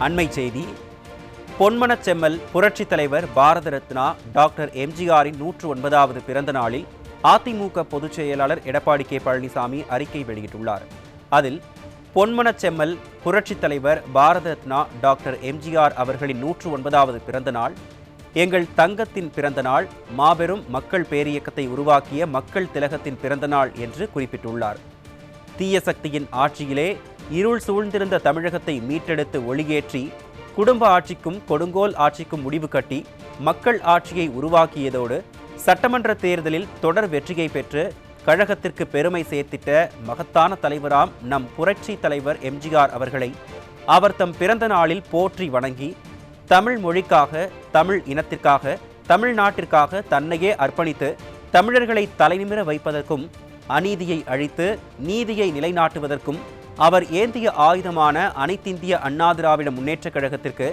அண்மை செய்தி. பொன்மனச் செம்மல் புரட்சித் தலைவர் பாரத ரத்னா டாக்டர் எம்ஜிஆரின் 109வது பிறந்த நாளில் அதிமுக பொதுச் செயலாளர் எடப்பாடி கே பழனிசாமி அறிக்கை வெளியிட்டுள்ளார். அதில் பொன்மனச் செம்மல் புரட்சித் தலைவர் பாரத ரத்னா டாக்டர் எம்ஜிஆர் அவர்களின் 109வது பிறந்த நாள் எங்கள் தங்கத்தின் பிறந்த நாள், மாபெரும் மக்கள் பேரியக்கத்தை உருவாக்கிய மக்கள் திலகத்தின் பிறந்த நாள் என்று குறிப்பிட்டுள்ளார். தீய சக்தியின் ஆட்சியிலே இருள் சூழ்ந்திருந்த தமிழகத்தை மீட்டெடுத்து ஒளியேற்றி குடும்ப ஆட்சிக்கும் கொடுங்கோல் ஆட்சிக்கும் முடிவு கட்டி மக்கள் ஆட்சியை உருவாக்கியதோடு சட்டமன்ற தேர்தலில் தொடர் வெற்றியை பெற்று கழகத்திற்கு பெருமை சேர்த்திட்ட மகத்தான தலைவராம் நம் புரட்சி தலைவர் எம்ஜிஆர் அவர்களை அவர் தம் பிறந்த நாளில் போற்றி வணங்கி தமிழ் மொழிக்காக, தமிழ் இனத்திற்காக, தமிழ்நாட்டிற்காக தன்னையே அர்ப்பணித்து தமிழர்களை தலைநிமிர வைப்பதற்கும் அநீதியை அழித்து நீதியை நிலைநாட்டுவதற்கும் அவர் ஏந்திய ஆயுதமான அனைத்திந்திய அண்ணா திராவிட முன்னேற்றக் கழகத்திற்கு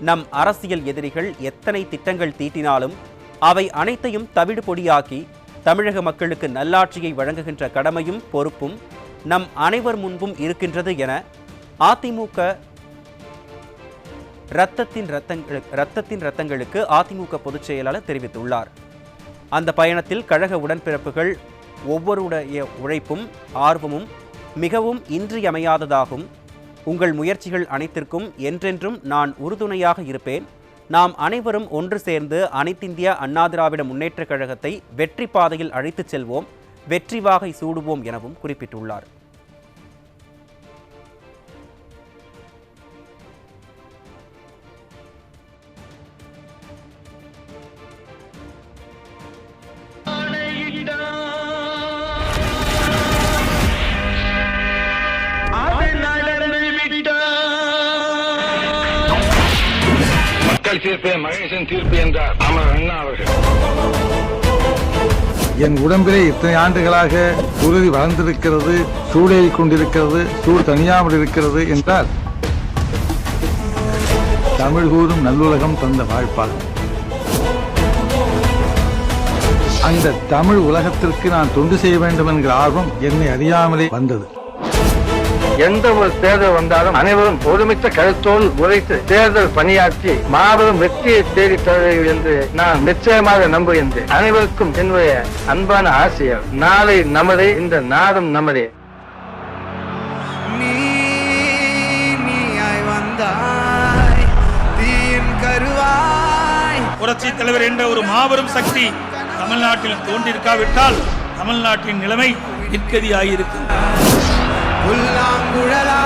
நம் அரசியல் எதிரிகள் எத்தனை திட்டங்கள் தீட்டினாலும் அவை அனைத்தையும் தவிடு பொடியாக்கி தமிழக மக்களுக்கு நல்லாட்சியை வழங்குகின்ற கடமையும் பொறுப்பும் நம் அனைவர் முன்பும் இருக்கின்றது என அதிமுக ரத்தத்தின் ரத்தங்களுக்கு அதிமுக பொதுச் செயலாளர் தெரிவித்துள்ளார். அந்த பயணத்தில் கழக உடன்பிறப்புகள் ஒவ்வொருடைய உழைப்பும் ஆர்வமும் மிகவும் இன்றியமையாததாகும். உங்கள் முயற்சிகள் அனைத்திற்கும் என்றென்றும் நான் உறுதுணையாக இருப்பேன். நாம் அனைவரும் ஒன்று சேர்ந்து அனைத்திந்திய அண்ணா திராவிட முன்னேற்றக் கழகத்தை வெற்றி பாதையில் அழைத்துச் செல்வோம், வெற்றி வாகை சூடுவோம் எனவும் குறிப்பிட்டுள்ளார். மகேசன் தீர்ப்பு என்றார் அமர் அண்ணா அவர்கள். என் உடம்பிலே இத்தனை ஆண்டுகளாக உறுதி வளர்ந்திருக்கிறது, சூடேறி கொண்டிருக்கிறது, சூடு தனியாமல் இருக்கிறது என்றால் தமிழ் கூறும் நல்லுலகம் தந்த வாழ்ப்பாகும். அந்த தமிழ் உலகத்திற்கு நான் தொண்டு செய்ய வேண்டும் என்கிற ஆர்வம் என்னை அறியாமலே வந்தது. எந்த ஒரு தேர்தல் வந்தாலும் அனைவரும் ஒருமித்த கருத்தோடு உழைத்து தேர்தல் பணியாற்றி மாபெரும் வெற்றியை தேடி தருவீர்கள் என்று நான் நிச்சயமாக நம்புகின்றேன். அனைவருக்கும் என்னுடைய அன்பான ஆசையம், நாளை நமதே, இந்த நாடும் நமதே. புரட்சி தலைவர் என்ற ஒரு மாபெரும் சக்தி தமிழ்நாட்டில் தோன்றியிருக்காவிட்டால் தமிழ்நாட்டின் நிலைமை நிற்கதியாயிருக்கிறது. புல்லாங்குழலா